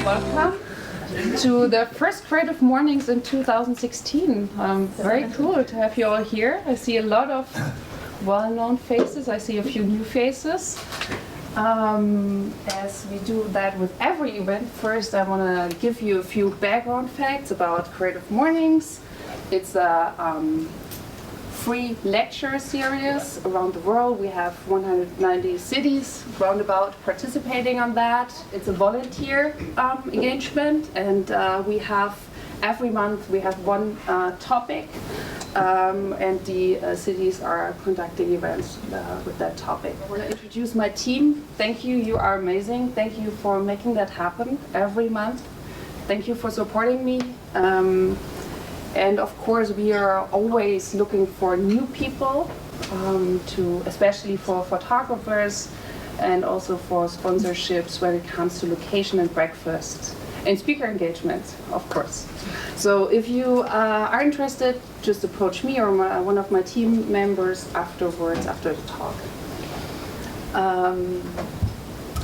Welcome to the first Creative Mornings in 2016. Very cool to have you all here. I see a lot of well-known faces. I see a few new faces. As we do that with every event, first I want to give you a few background facts about Creative Mornings. It's a free lecture series around the world. We have 190 cities roundabout participating on that. It's a volunteer engagement, and we have every month we have one topic, and the cities are conducting events with that topic. I want to introduce my team. Thank you, you are amazing. Thank you for making that happen every month. Thank you for supporting me. And of course, we are always looking for new people, especially for photographers and also for sponsorships when it comes to location and breakfast and speaker engagements, of course. So if you are interested, just approach me or one of my team members afterwards, after the talk.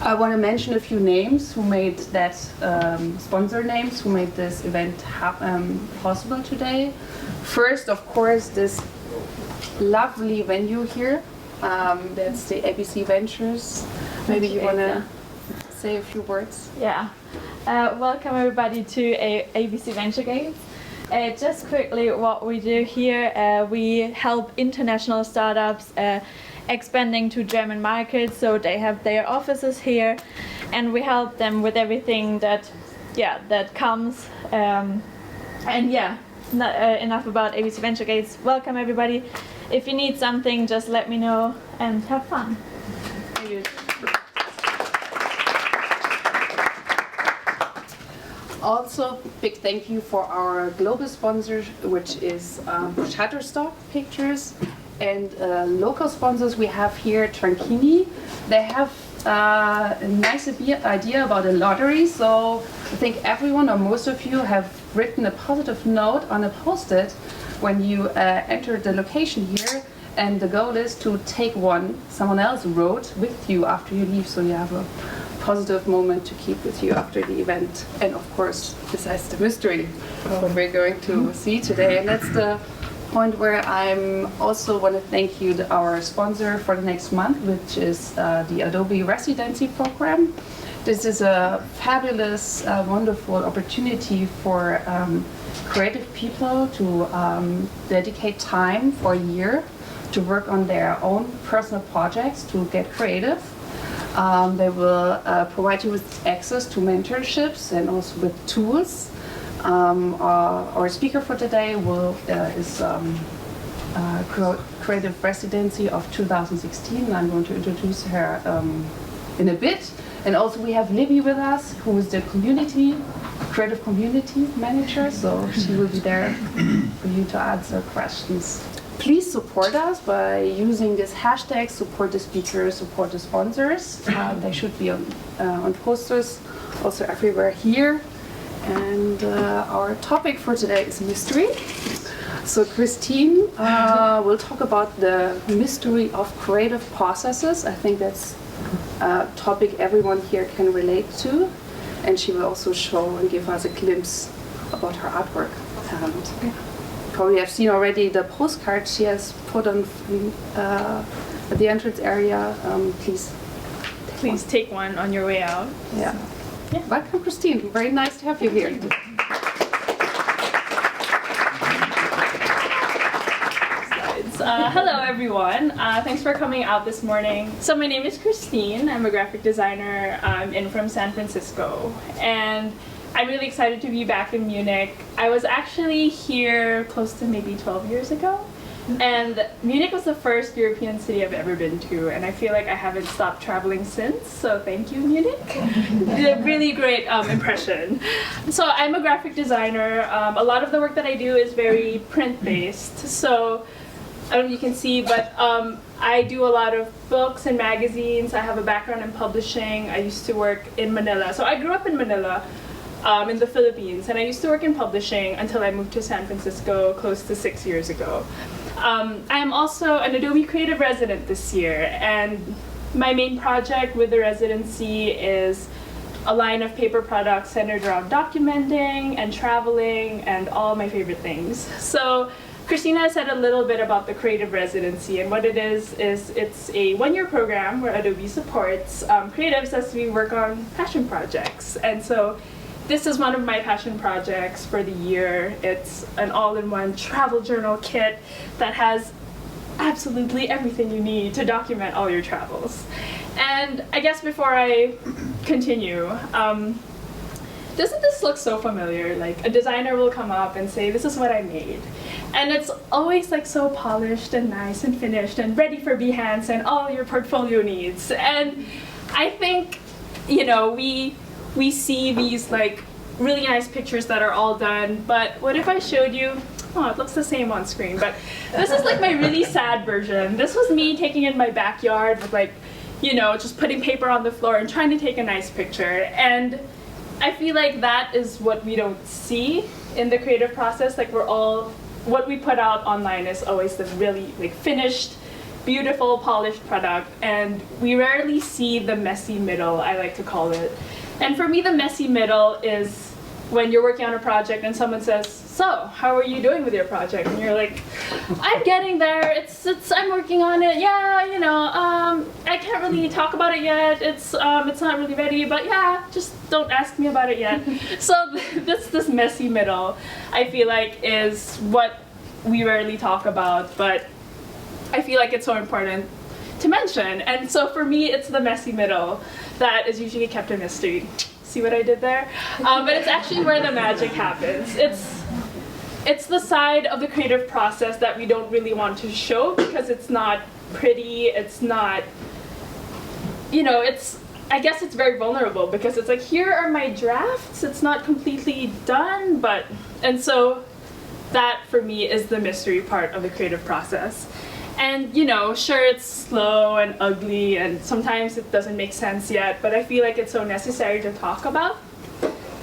I want to mention a few names who made that, sponsor names, who made this event possible today. First, of course, this lovely venue here. That's the ABC Ventures. Maybe you want to say a few words? Yeah. Welcome everybody to ABC Venture Games. Just quickly what we do here, we help international startups expanding to German markets, so they have their offices here, and we help them with everything that comes. Not enough about ABC Venture Gates. Welcome everybody. If you need something, just let me know and have fun. Also, big thank you for our global sponsor, which is Shutterstock Pictures, and local sponsors we have here, Tranchini. They have a nice idea about a lottery, so I think everyone or most of you have written a positive note on a post-it when you enter the location here, and the goal is to take one someone else wrote with you after you leave, so you have a positive moment to keep with you after the event. And of course, besides the mystery, what we're going to see today, and that's the point where I'm also want to thank you, our sponsor for the next month, which is the Adobe Residency Program. This is a fabulous, wonderful opportunity for creative people to dedicate time for a year to work on their own personal projects, to get creative. They will provide you with access to mentorships and also with tools. Our speaker for today is Creative Residency of 2016. I'm going to introduce her in a bit. And also we have Libby with us, who is the creative community manager, so she will be there for you to answer questions. Please support us by using this hashtag, support the speakers, support the sponsors. They should be on posters, also everywhere here. And our topic for today is mystery. So Christine will talk about the mystery of creative processes. I think that's a topic everyone here can relate to. And she will also show and give us a glimpse about her artwork. And probably have seen already the postcard she has put on at the entrance area. Please take one on your way out. Yeah. Welcome, Christine. Very nice to have you here. Hello everyone. Thanks for coming out this morning. So my name is Christine. I'm a graphic designer. I'm in from San Francisco, and I'm really excited to be back in Munich. I was actually here close to maybe 12 years ago, And Munich was the first European city I've ever been to, and I feel like I haven't stopped traveling since, so thank you, Munich. A really great impression. So I'm a graphic designer. A lot of the work that I do is very print-based, so I don't know if you can see, but I do a lot of books and magazines. I have a background in publishing. I used to work in Manila. So I grew up in Manila, in the Philippines, and I used to work in publishing until I moved to San Francisco close to 6 years ago. I am also an Adobe Creative resident this year, and my main project with the residency is a line of paper products centered around documenting and traveling and all my favorite things. So Christina said a little bit about the Creative Residency, and what it is it's a one-year program where Adobe supports creatives as we work on passion projects. And so this is one of my passion projects for the year. It's an all-in-one travel journal kit that has absolutely everything you need to document all your travels. And I guess before I continue, doesn't this look so familiar? Like a designer will come up and say, this is what I made. And it's always like so polished and nice and finished and ready for Behance and all your portfolio needs. And I think, you know, we see these like really nice pictures that are all done, but what if I showed you, oh, it looks the same on screen, but this is like my really sad version. This was me taking in my backyard with like, you know, just putting paper on the floor and trying to take a nice picture. And I feel like that is what we don't see in the creative process. Like what we put out online is always the really like finished, beautiful, polished product, and we rarely see the messy middle, I like to call it. And for me, the messy middle is when you're working on a project and someone says, so, how are you doing with your project? And you're like, I'm getting there, I'm working on it, yeah, you know, I can't really talk about it yet, it's not really ready, but yeah, just don't ask me about it yet. So this messy middle, I feel like, is what we rarely talk about, but I feel like it's so important to mention. And so for me, it's the messy middle that is usually kept a mystery. See what I did there? But it's actually where the magic happens. It's the side of the creative process that we don't really want to show because it's not pretty, it's not, you know, I guess it's very vulnerable because it's like, here are my drafts, it's not completely done, but, and so that for me is the mystery part of the creative process. And, you know, sure, it's slow and ugly, and sometimes it doesn't make sense yet, but I feel like it's so necessary to talk about.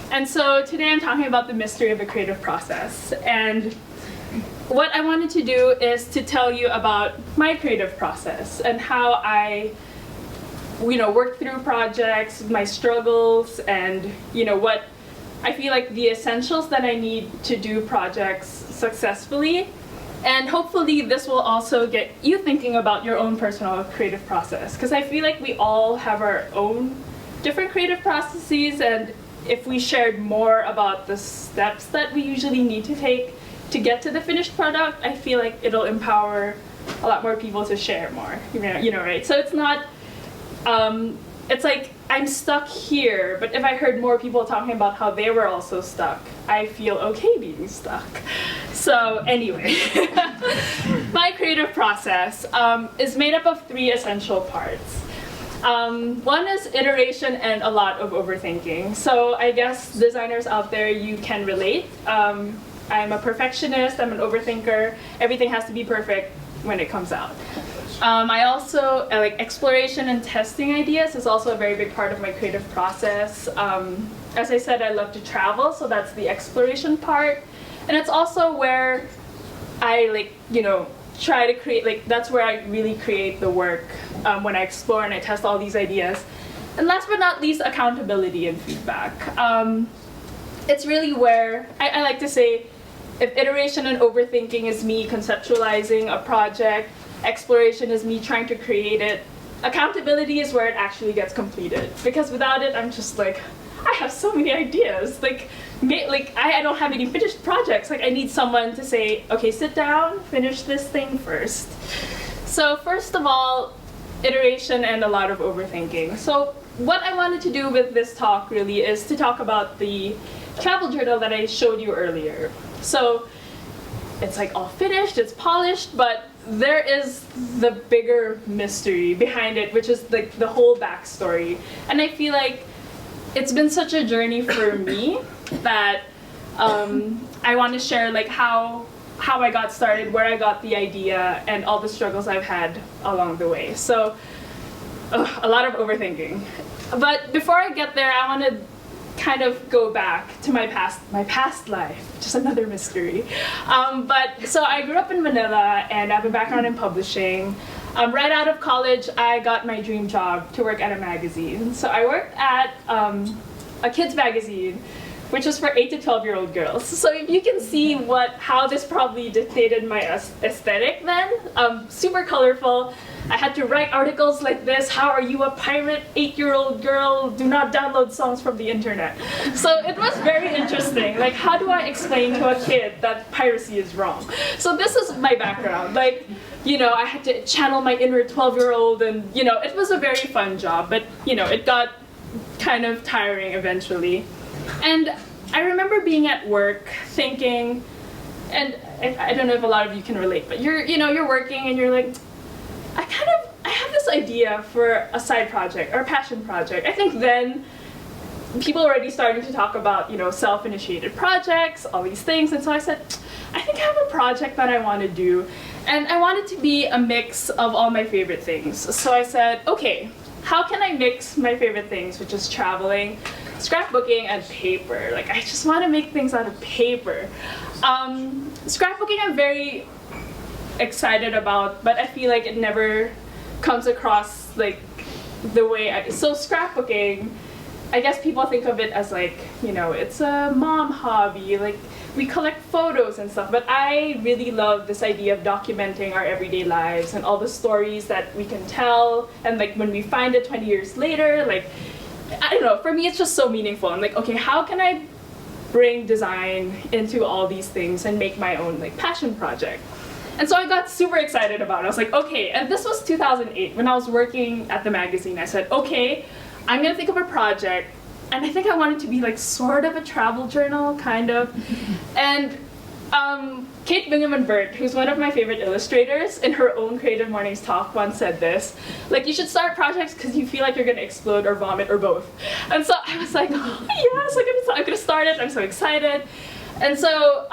And so today I'm talking about the mystery of the creative process. And what I wanted to do is to tell you about my creative process and how I, you know, work through projects, my struggles, and, you know, what I feel like the essentials that I need to do projects successfully. And hopefully this will also get you thinking about your own personal creative process, because I feel like we all have our own different creative processes, and if we shared more about the steps that we usually need to take to get to the finished product, I feel like it'll empower a lot more people to share more, you know, right? So it's not, it's like I'm stuck here, but if I heard more people talking about how they were also stuck, I feel okay being stuck. So anyway, my creative process is made up of 3 essential parts. One is iteration and a lot of overthinking. So I guess designers out there, you can relate. I'm a perfectionist, I'm an overthinker. Everything has to be perfect when it comes out. I also, like exploration and testing ideas is also a very big part of my creative process. As I said, I love to travel, so that's the exploration part. And it's also where I like, you know, try to create, like that's where I really create the work, when I explore and I test all these ideas. And last but not least, accountability and feedback. It's really where, I like to say, if iteration and overthinking is me conceptualizing a project, exploration is me trying to create it, accountability is where it actually gets completed. Because without it, I'm just like, I have so many ideas. Like I don't have any finished projects. Like I need someone to say, okay, sit down, finish this thing first. So first of all, iteration and a lot of overthinking. So what I wanted to do with this talk really is to talk about the travel journal that I showed you earlier. So it's like all finished, it's polished, but there is the bigger mystery behind it, which is like the whole backstory. And I feel like it's been such a journey for me that I want to share like how I got started, where I got the idea, and all the struggles I've had along the way. So a lot of overthinking. But before I get there, I want to kind of go back to my past life, just another mystery. But so I grew up in Manila, and I have a background in publishing. Right out of college, I got my dream job to work at a magazine. So I worked at a kids magazine, which was for 8 to 12-year-old girls. So if you can see how this probably dictated my aesthetic then, super colorful. I had to write articles like this: how are you a pirate 8-year-old girl? Do not download songs from the internet. So it was very interesting. Like, how do I explain to a kid that piracy is wrong? So this is my background. Like, you know, I had to channel my inner 12-year-old, and you know, it was a very fun job, but you know, it got kind of tiring eventually. And I remember being at work thinking, and I don't know if a lot of you can relate, but you're working and you're like, I have this idea for a side project or a passion project. I think then people were already starting to talk about, you know, self-initiated projects, all these things. And so I said, I think I have a project that I want to do. And I want it to be a mix of all my favorite things. So I said, okay, how can I mix my favorite things, which is traveling, scrapbooking, and paper? Like, I just want to make things out of paper. Scrapbooking I'm very excited about, but I feel like it never comes across like the way so scrapbooking, I guess people think of it as like, you know, it's a mom hobby, like we collect photos and stuff, but I really love this idea of documenting our everyday lives and all the stories that we can tell, and like when we find it 20 years later, like, I don't know, for me it's just so meaningful. I'm like, okay, how can I bring design into all these things and make my own like passion project? And so I got super excited about it. I was like, okay, and this was 2008 when I was working at the magazine. I said, okay, I'm gonna think of a project, and I think I want it to be like sort of a travel journal, kind of. And Kate Bingham-Burt, who's one of my favorite illustrators, in her own Creative Mornings talk once said this, like, you should start projects because you feel like you're gonna explode or vomit or both. And so I was like, oh yes, I'm gonna start it, I'm so excited. And so,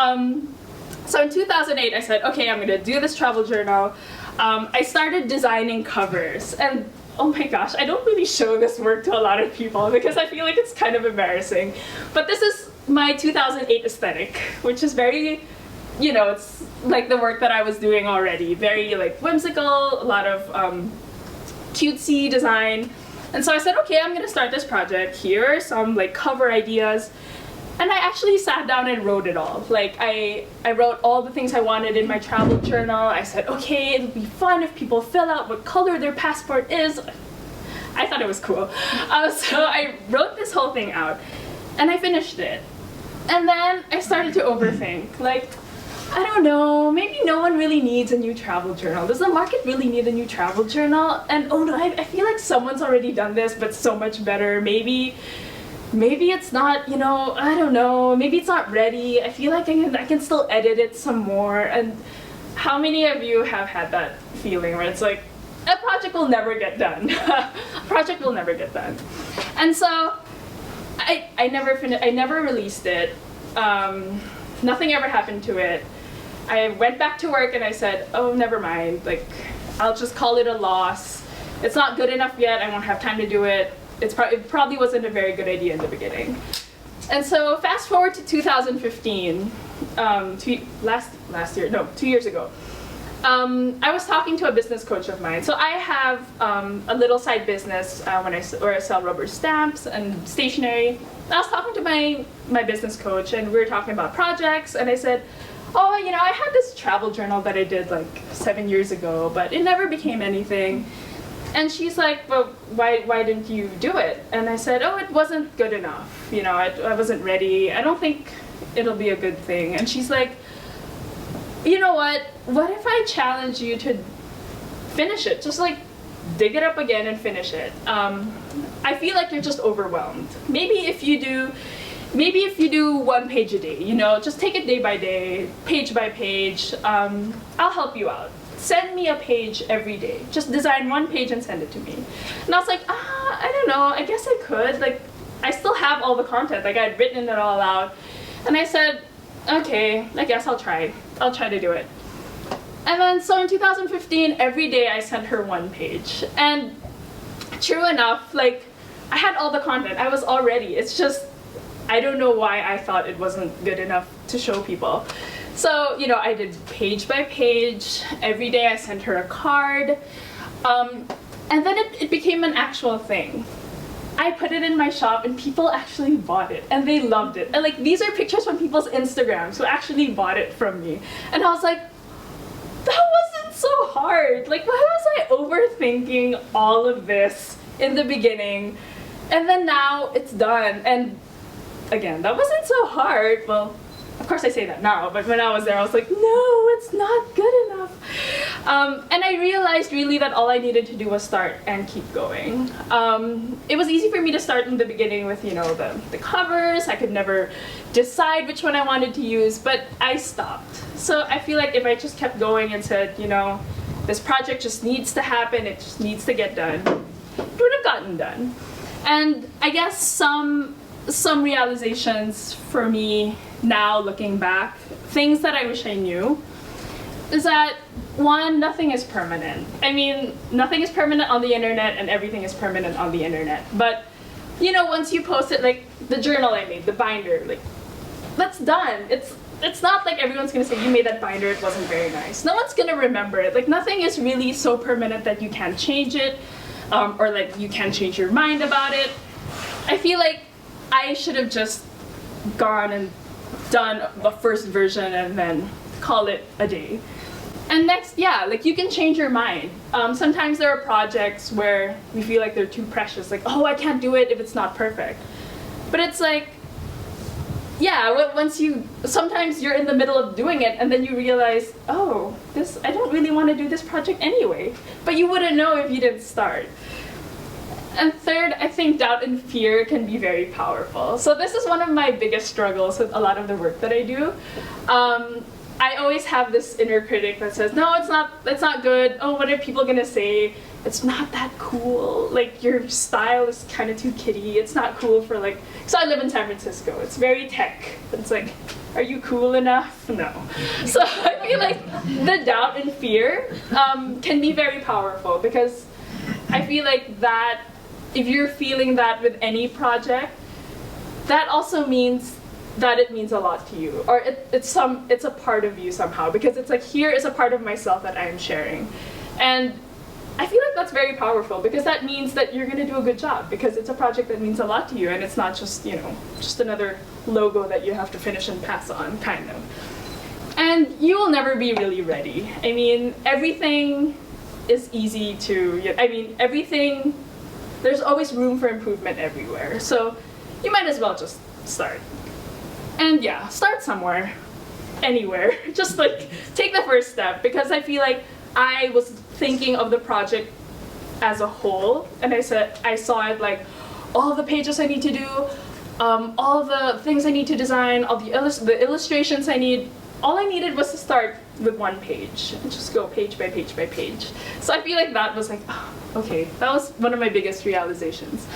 so in 2008, I said, okay, I'm gonna do this travel journal. I started designing covers, and oh my gosh, I don't really show this work to a lot of people because I feel like it's kind of embarrassing. But this is my 2008 aesthetic, which is very, you know, it's like the work that I was doing already. Very like whimsical, a lot of cutesy design. And so I said, okay, I'm gonna start this project. Here are some like cover ideas. And I actually sat down and wrote it all. Like, I wrote all the things I wanted in my travel journal. I said, okay, it'll be fun if people fill out what color their passport is. I thought it was cool. So I wrote this whole thing out, and I finished it. And then I started to overthink. Like, I don't know, maybe no one really needs a new travel journal. Does the market really need a new travel journal? And oh no, I feel like someone's already done this, but so much better. Maybe it's not, you know, I don't know, maybe it's not ready. I feel like I can still edit it some more. And how many of you have had that feeling where it's like, a project will never get done. A project will never get done. And so I never released it. Nothing ever happened to it. I went back to work and I said, oh, never mind. Like, I'll just call it a loss. It's not good enough yet. I won't have time to do it. It probably wasn't a very good idea in the beginning. And so fast forward to 2015, 2 years ago. I was talking to a business coach of mine. So I have a little side business where I sell rubber stamps and stationery. I was talking to my business coach, and we were talking about projects, and I said, oh, you know, I had this travel journal that I did like 7 years ago, but it never became anything. And she's like, well, why didn't you do it? And I said, oh, it wasn't good enough. You know, I wasn't ready. I don't think it'll be a good thing. And she's like, you know what? What if I challenge you to finish it? Just like dig it up again and finish it. I feel like you're just overwhelmed. Maybe if you do maybe if you do 1 page a day, just take it day by day, page by page, I'll help you out. Send me a page every day. Just design 1 page and send it to me. And I was like, I don't know, I guess I could. Like, I still have all the content, like I'd written it all out. And I said, okay, I guess I'll try. I'll try to do it. And then, so in 2015, every day I sent her 1 page. And true enough, like, I had all the content. I was all ready. It's just, I don't know why I thought it wasn't good enough to show people. So, I did page by page. Every day I sent her a card. And then it became an actual thing. I put it in my shop and people actually bought it and they loved it. And like, these are pictures from people's Instagrams who actually bought it from me. And I was like, that wasn't so hard. Like, why was I overthinking all of this in the beginning? And then now it's done. And again, that wasn't so hard. Well, of course I say that now, but when I was there, I was like, no, it's not good enough. And I realized really that all I needed to do was start and keep going. It was easy for me to start in the beginning with, the covers. I could never decide which one I wanted to use, but I stopped. So I feel like if I just kept going and said, this project just needs to happen, it just needs to get done, it would have gotten done. And I guess some realizations for me now looking back, things that I wish I knew, is that 1, nothing is permanent. I mean, nothing is permanent on the internet and everything is permanent on the internet. But, once you post it, like the journal I made, the binder, like, that's done. It's not like everyone's gonna say, you made that binder, it wasn't very nice. No one's gonna remember it. Like, nothing is really so permanent that you can't change it, or like you can't change your mind about it. I feel like I should have just gone and done the first version and then call it a day. And next, yeah, like you can change your mind. Sometimes there are projects where we feel like they're too precious, like, oh, I can't do it if it's not perfect. But it's like, yeah, sometimes you're in the middle of doing it and then you realize, oh, I don't really want to do this project anyway. But you wouldn't know if you didn't start. And third, I think doubt and fear can be very powerful. So this is one of my biggest struggles with a lot of the work that I do. I always have this inner critic that says, no, it's not good. Oh, what are people gonna say? It's not that cool. Like, your style is kind of too kiddie. It's not cool for like, so I live in San Francisco. It's very tech. It's like, are you cool enough? No. So I feel like the doubt and fear can be very powerful, because I feel like that if you're feeling that with any project, that also means that it means a lot to you, or it's a part of you somehow, because it's like, here is a part of myself that I am sharing. And I feel like that's very powerful, because that means that you're gonna do a good job, because it's a project that means a lot to you, and it's not just, just another logo that you have to finish and pass on, kind of. And you will never be really ready. I mean, everything is easy to, there's always room for improvement everywhere. So you might as well just start. And yeah, start somewhere, anywhere. Just like, take the first step, because I feel like I was thinking of the project as a whole, and I saw it like, all the pages I need to do, all the things I need to design, all the illustrations I need. All I needed was to start with 1 page and just go page by page by page. So I feel like that was like, oh, okay, that was one of my biggest realizations.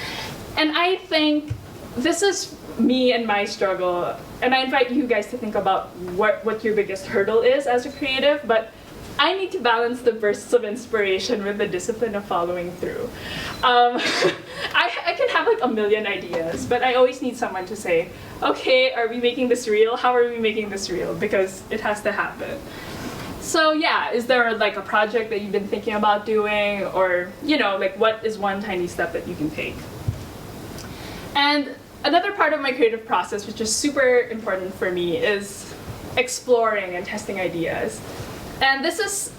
And I think this is me and my struggle, and I invite you guys to think about what your biggest hurdle is as a creative, but I need to balance the bursts of inspiration with the discipline of following through. I can have like a million ideas, but I always need someone to say, okay, are we making this real? How are we making this real? Because it has to happen. So yeah, is there like a project that you've been thinking about doing, or like, what is one tiny step that you can take? And another part of my creative process, which is super important for me, is exploring and testing ideas. And this is,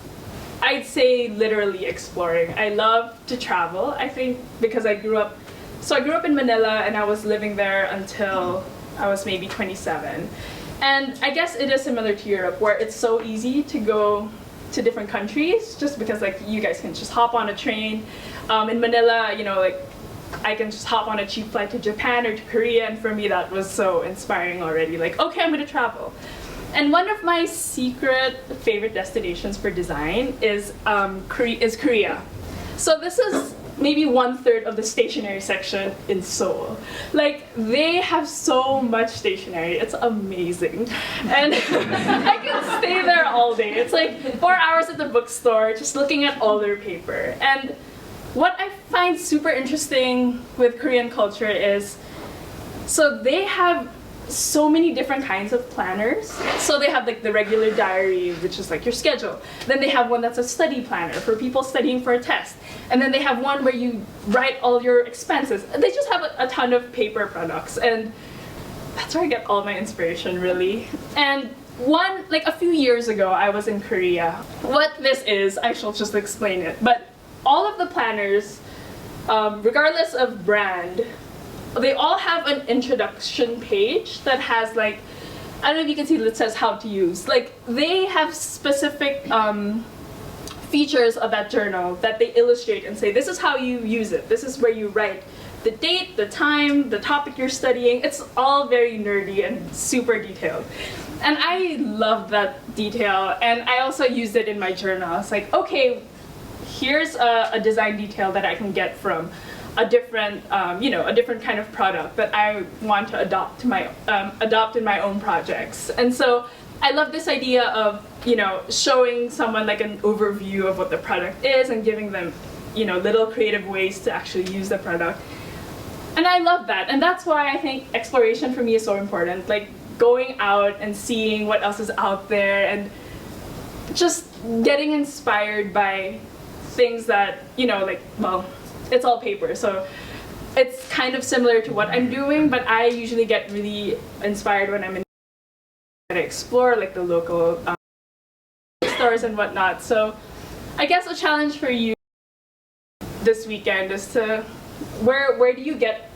I'd say, literally exploring. I love to travel, I think, because I grew up in Manila, and I was living there until I was maybe 27. And I guess it is similar to Europe, where it's so easy to go to different countries, just because like you guys can just hop on a train. In Manila, like I can just hop on a cheap flight to Japan or to Korea, and for me that was so inspiring already. Like, okay, I'm gonna travel. And one of my secret favorite destinations for design is Korea. So this is maybe 1/3 of the stationery section in Seoul. Like, they have so much stationery, it's amazing. And I can stay there all day. It's like 4 hours at the bookstore just looking at all their paper. And what I find super interesting with Korean culture is, so they have so many different kinds of planners. So they have like the regular diary, which is like your schedule. Then they have one that's a study planner for people studying for a test. And then they have one where you write all your expenses. They just have a ton of paper products, and that's where I get all my inspiration, really. And like a few years ago, I was in Korea. What this is, I shall just explain it. But all of the planners, regardless of brand, they all have an introduction page that has like, I don't know if you can see that says how to use. Like, they have specific features of that journal that they illustrate and say, this is how you use it. This is where you write the date, the time, the topic you're studying. It's all very nerdy and super detailed. And I love that detail, and I also used it in my journal. It's like, okay, here's a design detail that I can get from a different, a different kind of product that I want to adopt in my own projects. And so I love this idea of, showing someone like an overview of what the product is and giving them, little creative ways to actually use the product. And I love that. And that's why I think exploration for me is so important. Like, going out and seeing what else is out there and just getting inspired by things that, it's all paper, so it's kind of similar to what I'm doing, but I usually get really inspired when I'm in to explore like the local stores and whatnot. So I guess a challenge for you this weekend is to where do you get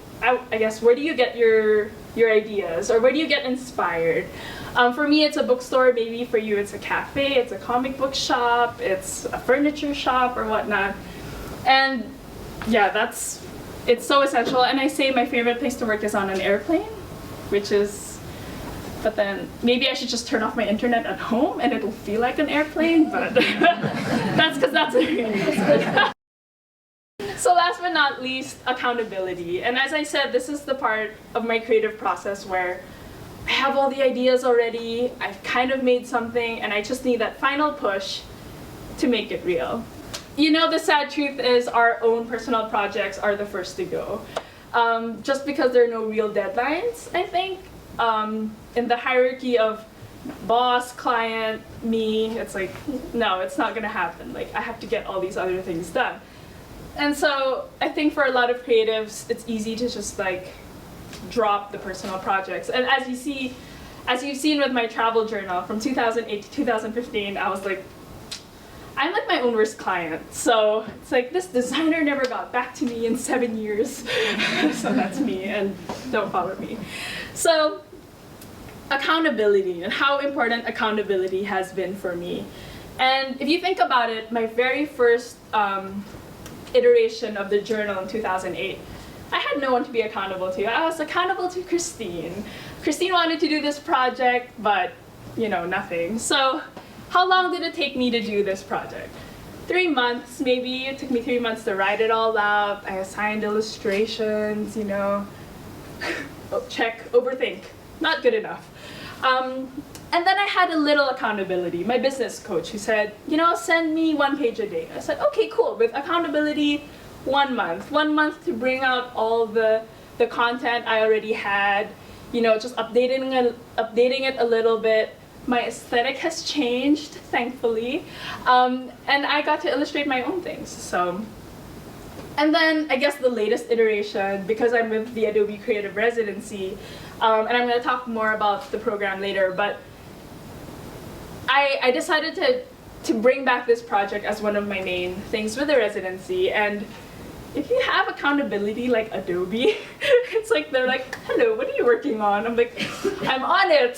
your ideas, or where do you get inspired? For me, it's a bookstore. Maybe for you, it's a cafe, it's a comic book shop, it's a furniture shop or whatnot. And yeah, it's so essential. And I say my favorite place to work is on an airplane, but then maybe I should just turn off my internet at home and it'll feel like an airplane, but that's because that's a So last but not least, accountability. And as I said, this is the part of my creative process where I have all the ideas already, I've kind of made something, and I just need that final push to make it real. The sad truth is our own personal projects are the first to go. Just because there are no real deadlines, I think. In the hierarchy of boss, client, me, it's like, no, it's not gonna happen. Like, I have to get all these other things done. And so I think for a lot of creatives, it's easy to just like drop the personal projects. And as you've seen with my travel journal from 2008 to 2015, I was like, I'm like my own worst client. So it's like, this designer never got back to me in 7 years. So that's me, and don't follow me. So accountability, and how important accountability has been for me. And if you think about it, my very first iteration of the journal in 2008, I had no one to be accountable to. I was accountable to Christine. Christine wanted to do this project, but nothing. So how long did it take me to do this project? 3 months, maybe. It took me 3 months to write it all out. I assigned illustrations, check, overthink. Not good enough. And then I had a little accountability. My business coach, who said, send me 1 page a day. I said, okay, cool. With accountability, 1 month. 1 month to bring out all the content I already had, just updating it a little bit. My aesthetic has changed, thankfully. And I got to illustrate my own things. So, and then I guess the latest iteration, because I'm with the Adobe Creative Residency, and I'm going to talk more about the program later, but I decided to bring back this project as one of my main things with the residency. And if you have accountability like Adobe, it's like they're like, hello, what are you working on? I'm like, I'm on it.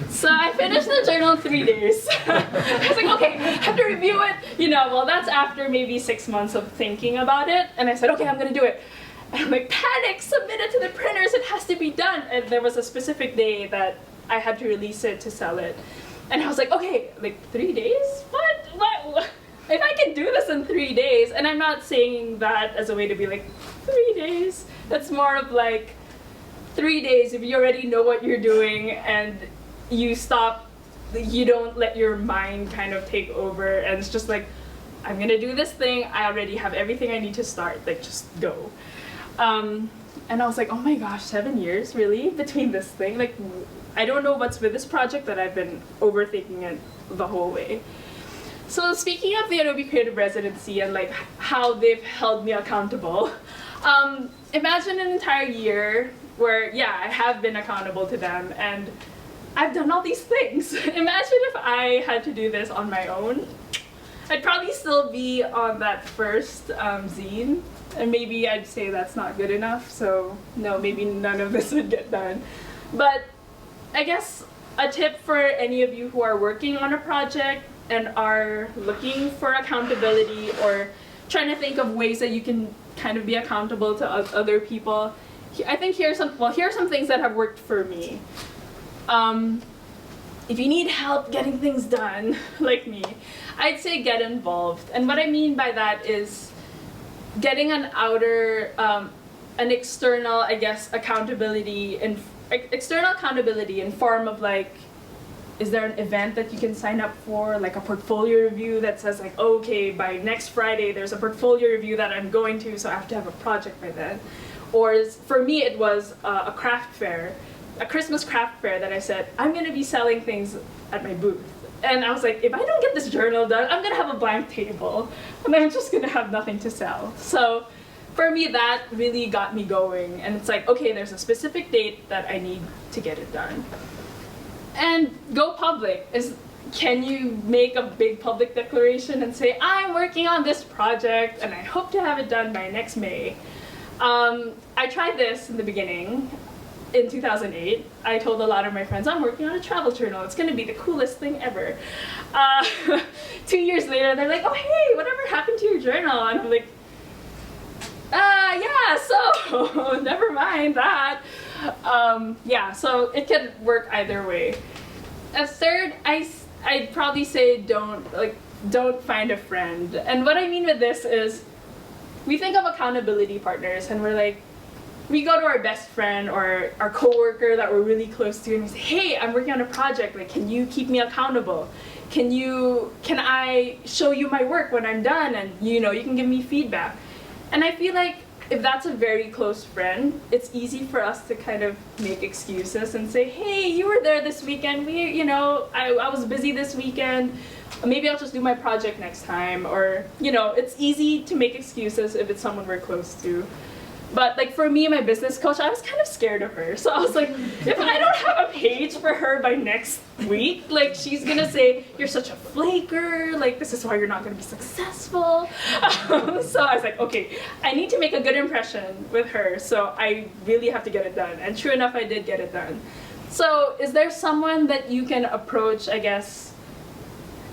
So I finished the journal in 3 days. I was like, okay, I have to review it. Well, that's after maybe 6 months of thinking about it. And I said, okay, I'm gonna do it. And I'm like, panic, submit it to the printers, it has to be done. And there was a specific day that I had to release it to sell it. And I was like, okay, like 3 days? What? If I can do this in 3 days, and I'm not saying that as a way to be like, 3 days. That's more of like, 3 days if you already know what you're doing and you stop, you don't let your mind kind of take over, and it's just like, I'm gonna do this thing, I already have everything I need to start, like just go. And I was like, oh my gosh, 7 years really between this thing? Like, I don't know what's with this project that I've been overthinking it the whole way. So speaking of the Adobe Creative Residency and like how they've held me accountable, imagine an entire year where, yeah, I have been accountable to them and I've done all these things. Imagine if I had to do this on my own. I'd probably still be on that first zine, and maybe I'd say that's not good enough, so no, maybe none of this would get done. But I guess a tip for any of you who are working on a project and are looking for accountability or trying to think of ways that you can kind of be accountable to other people, I think here are some things that have worked for me. If you need help getting things done, like me, I'd say get involved. And what I mean by that is getting an external, I guess, accountability in form of like, is there an event that you can sign up for, like a portfolio review that says like, okay, by next Friday there's a portfolio review that I'm going to, so I have to have a project by then. Or for me it was a craft fair, a Christmas craft fair that I said, I'm gonna be selling things at my booth. And I was like, if I don't get this journal done, I'm gonna have a blank table and I'm just gonna have nothing to sell. So for me, that really got me going. And it's like, okay, there's a specific date that I need to get it done. And go public. Can you make a big public declaration and say, I'm working on this project and I hope to have it done by next May. I tried this in the beginning. In 2008, I told a lot of my friends, I'm working on a travel journal. It's gonna be the coolest thing ever. 2 years later, they're like, oh hey, whatever happened to your journal? And I'm like, yeah, so never mind that. Yeah, so it can work either way. As third, I'd probably say don't find a friend. And what I mean with this is, we think of accountability partners and we're like, we go to our best friend or our coworker that we're really close to and we say, hey, I'm working on a project, like, can you keep me accountable? Can I show you my work when I'm done and you can give me feedback? And I feel like if that's a very close friend, it's easy for us to kind of make excuses and say, hey, you were there this weekend, I was busy this weekend, maybe I'll just do my project next time, or, it's easy to make excuses if it's someone we're close to. But like for me, my business coach, I was kind of scared of her. So I was like, if I don't have a page for her by next week, like she's gonna say, you're such a flaker, like this is why you're not gonna be successful. So I was like, okay, I need to make a good impression with her, so I really have to get it done. And true enough, I did get it done. So is there someone that you can approach, I guess,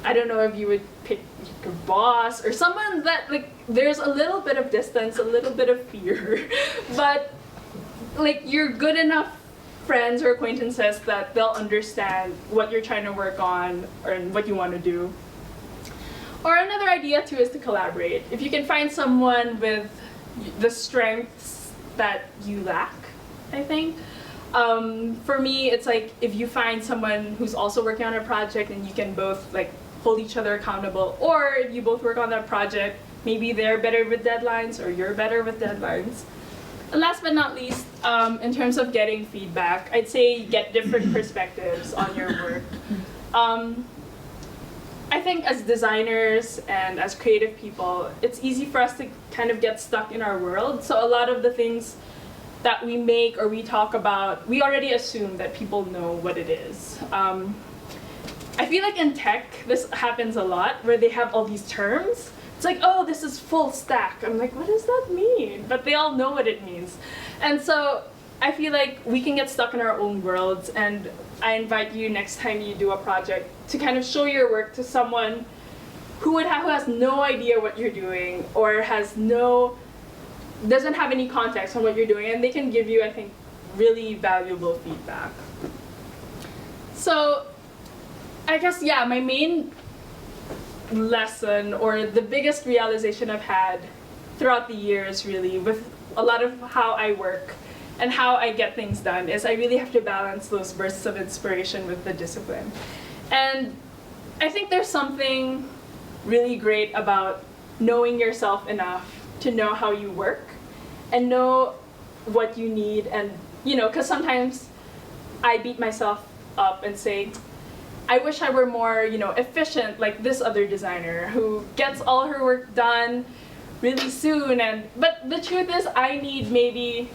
I don't know if you would pick your boss or someone that like there's a little bit of distance, a little bit of fear, but like you're good enough friends or acquaintances that they'll understand what you're trying to work on or what you want to do. Or another idea too is to collaborate. If you can find someone with the strengths that you lack, I think. For me, it's like if you find someone who's also working on a project and you can both like hold each other accountable, or if you both work on that project, maybe they're better with deadlines or you're better with deadlines. And last but not least, in terms of getting feedback, I'd say get different perspectives on your work. I think as designers and as creative people, it's easy for us to kind of get stuck in our world. So a lot of the things that we make or we talk about, we already assume that people know what it is. I feel like in tech, this happens a lot, where they have all these terms. It's like, oh, this is full stack. I'm like, what does that mean? But they all know what it means. And so I feel like we can get stuck in our own worlds, and I invite you next time you do a project to kind of show your work to someone who has no idea what you're doing or has no doesn't have any context on what you're doing, and they can give you, I think, really valuable feedback. So I guess, yeah, my main lesson, or the biggest realization I've had throughout the years, really, with a lot of how I work and how I get things done, is I really have to balance those bursts of inspiration with the discipline. And I think there's something really great about knowing yourself enough to know how you work and know what you need. And, you know, because sometimes I beat myself up and say, I wish I were more, you know, efficient like this other designer who gets all her work done really soon. But the truth is, I need maybe,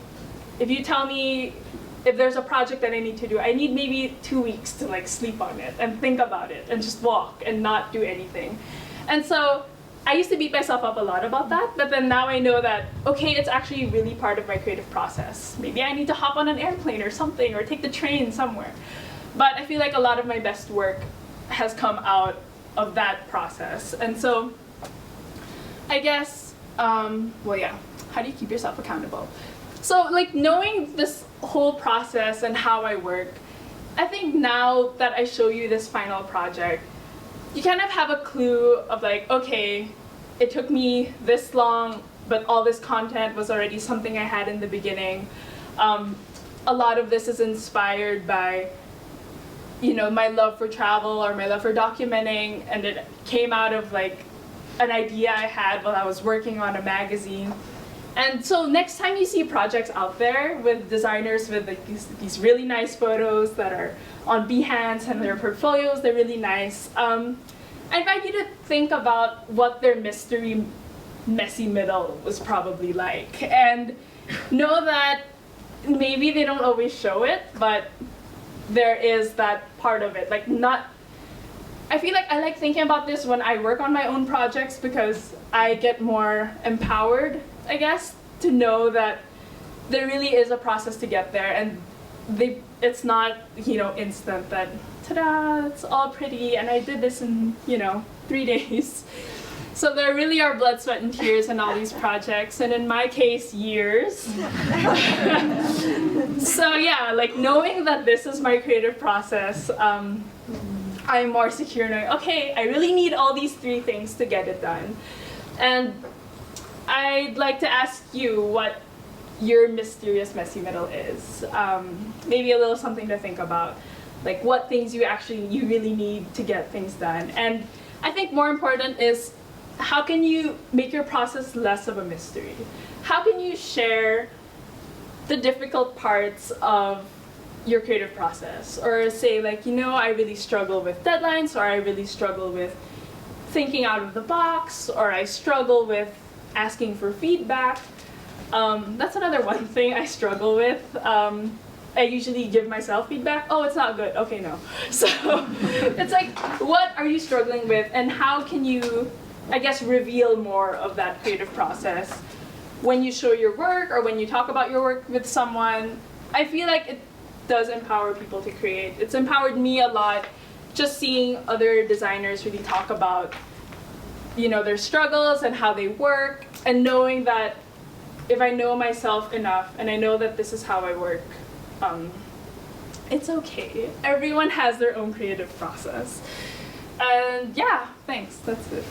if you tell me if there's a project that I need to do, I need maybe 2 weeks to like sleep on it and think about it and just walk and not do anything. And so I used to beat myself up a lot about that, but then now I know that, okay, it's actually really part of my creative process. Maybe I need to hop on an airplane or something, or take the train somewhere. But I feel like a lot of my best work has come out of that process. And so I guess, well, yeah, how do you keep yourself accountable? So like knowing this whole process and how I work, I think now that I show you this final project, you kind of have a clue of like, okay, it took me this long, but all this content was already something I had in the beginning. A lot of this is inspired by, you know, my love for travel or my love for documenting, and it came out of like an idea I had while I was working on a magazine. And so next time you see projects out there with designers with like these really nice photos that are on Behance and their portfolios, they're really nice, I invite you to think about what their mystery messy middle was probably like, and know that maybe they don't always show it, but there is that part of it. Like, not, I feel like I like thinking about this when I work on my own projects, because I get more empowered, I guess, to know that there really is a process to get there, and it's not, you know, instant that, ta-da, it's all pretty, and I did this in, you know, 3 days. So there really are blood, sweat, and tears in all these projects, and in my case, years. So yeah, like knowing that this is my creative process, I'm more secure knowing, okay, I really need all these 3 things to get it done. And I'd like to ask you what your mysterious messy middle is. Maybe a little something to think about, like what things you really need to get things done. And I think more important is, how can you make your process less of a mystery? How can you share the difficult parts of your creative process? Or say like, you know, I really struggle with deadlines, or I really struggle with thinking out of the box, or I struggle with asking for feedback. That's another one thing I struggle with. I usually give myself feedback. Oh, it's not good. Okay, no. So it's like, what are you struggling with, and how can you, I guess, reveal more of that creative process when you show your work or when you talk about your work with someone? I feel like it does empower people to create. It's empowered me a lot, just seeing other designers really talk about, you know, their struggles and how they work, and knowing that if I know myself enough and I know that this is how I work, it's okay. Everyone has their own creative process. And yeah, thanks, that's it.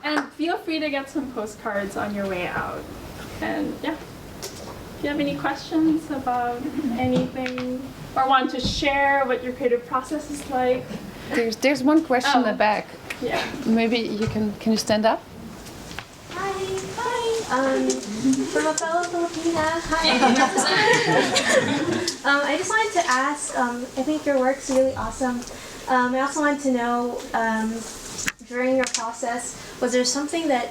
And feel free to get some postcards on your way out. And yeah, if you have any questions about anything, or want to share what your creative process is like. There's one question in the back. Yeah. Maybe you can you stand up? Hi. From a fellow Filipina. Hi. I just wanted to ask, I think your work's really awesome. I also wanted to know, during your process, was there something that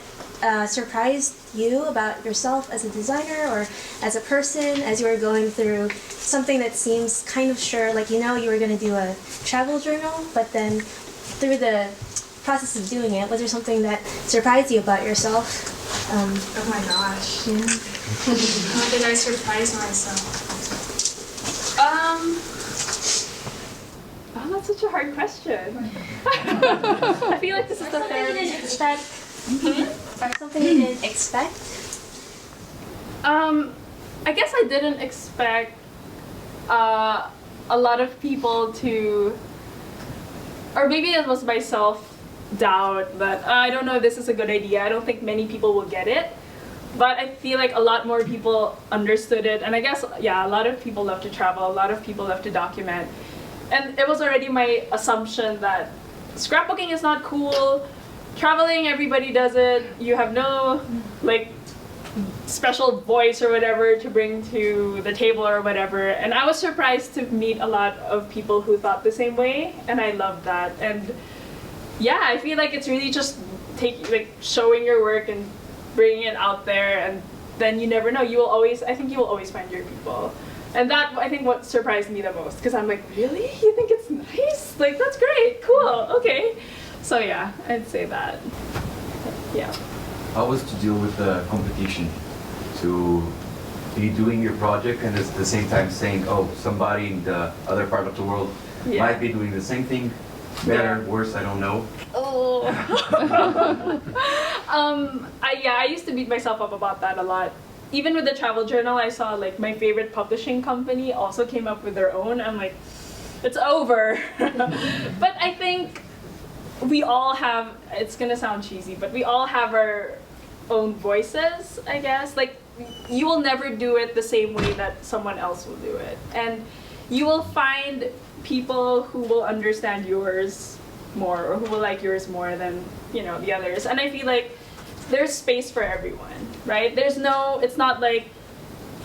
surprised you about yourself as a designer or as a person as you were going through something that seems kind of sure, like, you know, you were going to do a travel journal, but then through the process of doing it, was there something that surprised you about yourself? Oh my gosh. Yeah. How did I surprise myself? that's such a hard question. I feel like this is the Something you third. didn't expect. Or something you didn't expect. I guess I didn't expect a lot of people to, or maybe it was my self-doubt that I don't know if this is a good idea. I don't think many people will get it. But I feel like a lot more people understood it. And I guess, yeah, a lot of people love to travel. A lot of people love to document. And it was already my assumption that scrapbooking is not cool. Traveling, everybody does it. You have no, like, special voice or whatever to bring to the table or whatever. And I was surprised to meet a lot of people who thought the same way. And I loved that. And yeah, I feel like it's really just showing your work and bringing it out there, and then you never know. I think you will always find your people. And that, I think, what surprised me the most, because I'm like, really? You think it's nice? Like, that's great, cool, okay. So yeah, I'd say that. Yeah. How was to deal with the competition? To be doing your project and at the same time saying, oh, somebody in the other part of the world might be doing the same thing, better, worse, I don't know. Oh. I used to beat myself up about that a lot. Even with the travel journal, I saw like my favorite publishing company also came up with their own. I'm like, it's over. But I think we all have, it's gonna sound cheesy, but we all have our own voices, I guess. Like, you will never do it the same way that someone else will do it. And you will find people who will understand yours more, or who will like yours more than, you know, the others. And I feel like there's space for everyone, right? It's not like,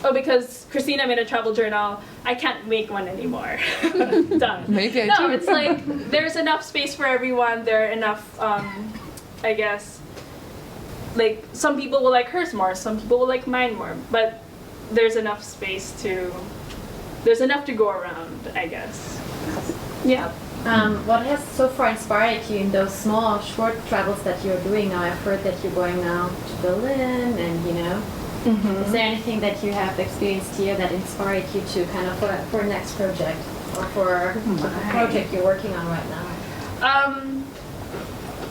oh, because Christina made a travel journal, I can't make one anymore. Done. Maybe I No, do. it's like there's enough space for everyone. There are enough, I guess, like some people will like hers more, some people will like mine more, but there's enough to go around, I guess. Yeah. What has so far inspired you in those small, short travels that you're doing now? I've heard that you're going now to Berlin, and you know, is there anything that you have experienced here that inspired you to kind of for a next project or for a project you're working on right now?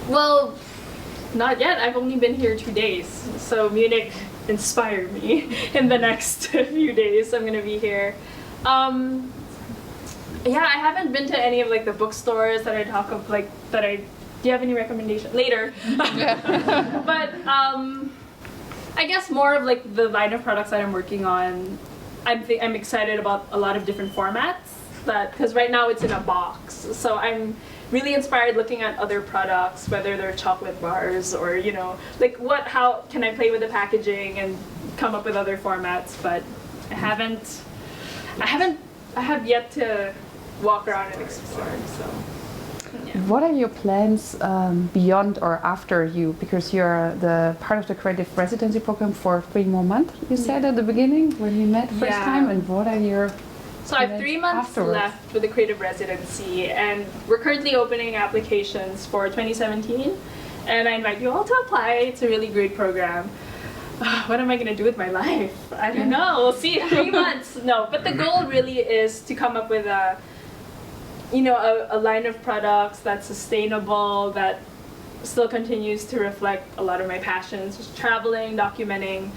Well, not yet. I've only been here 2 days, so Munich inspired me. In the next few days, I'm gonna be here. Yeah, I haven't been to any of like the bookstores that I talk of, like that I. Do you have any recommendation later? But I guess more of like the line of products that I'm working on. I'm excited about a lot of different formats, because right now it's in a box. So I'm really inspired looking at other products, whether they're chocolate bars or, you know, like how can I play with the packaging and come up with other formats. But I have yet to walk around and explore, so. Yeah. What are your plans beyond or after you? Because you're the part of the creative residency program for 3 more months, you said at the beginning when we met first time. And what are your So I have 3 months afterwards? left with the creative residency, and we're currently opening applications for 2017. And I invite you all to apply. It's a really great program. What am I going to do with my life? I don't know. We'll see. 3 months. No, but the goal really is to come up with a line of products that's sustainable, that still continues to reflect a lot of my passions, just traveling, documenting.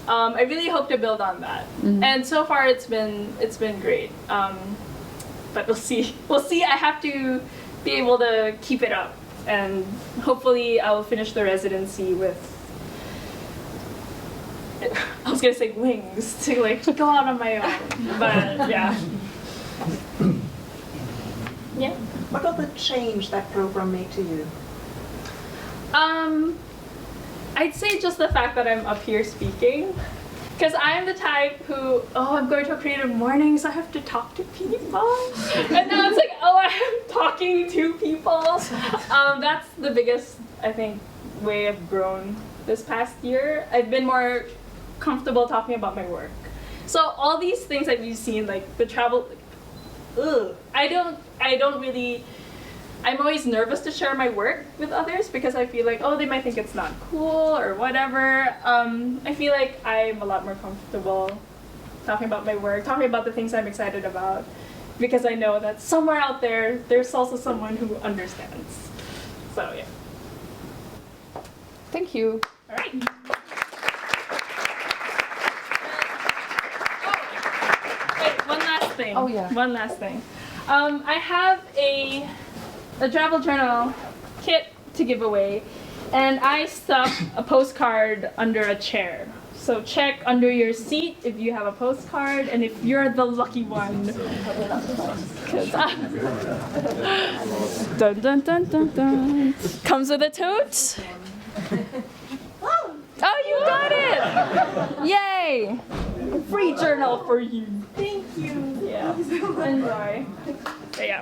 I really hope to build on that. And so far it's been great. But we'll see. We'll see. I have to be able to keep it up, and hopefully I'll finish the residency with, I was gonna say wings, to like go out on my own. But yeah. Yeah. What was the change that program made to you? I'd say just the fact that I'm up here speaking. Because I'm the type who, I'm going to a CreativeMornings, I have to talk to people. And now it's like, I'm talking to people. That's the biggest, I think, way I've grown this past year. I've been more comfortable talking about my work. So all these things that you've seen, like the travel, I'm always nervous to share my work with others because I feel like, they might think it's not cool or whatever. I feel like I'm a lot more comfortable talking about my work, talking about the things I'm excited about. because I know that somewhere out there, there's also someone who understands. So yeah. Thank you. All right. Wait, one last thing. Oh, yeah. One last thing. I have a travel journal kit to give away, and I stuck a postcard under a chair. So check under your seat if you have a postcard, and if you're the lucky one. 'Cause dun dun dun dun dun. Comes with a tote. Oh, you got it! Yay! Free journal for you. Thank you. Yeah. Enjoy. So yeah.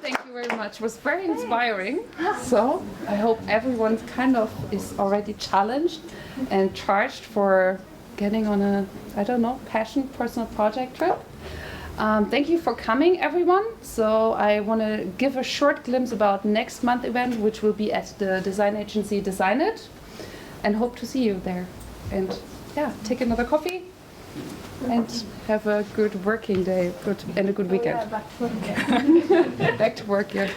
Thank you very much. It was very inspiring. So I hope everyone kind of is already challenged and charged for getting on a, I don't know, passion personal project trip. Thank you for coming, everyone. So I want to give a short glimpse about next month event, which will be at the design agency Design It, and hope to see you there. And yeah, take another coffee and have a good working day and a good weekend. Back to work. Back to work, yeah.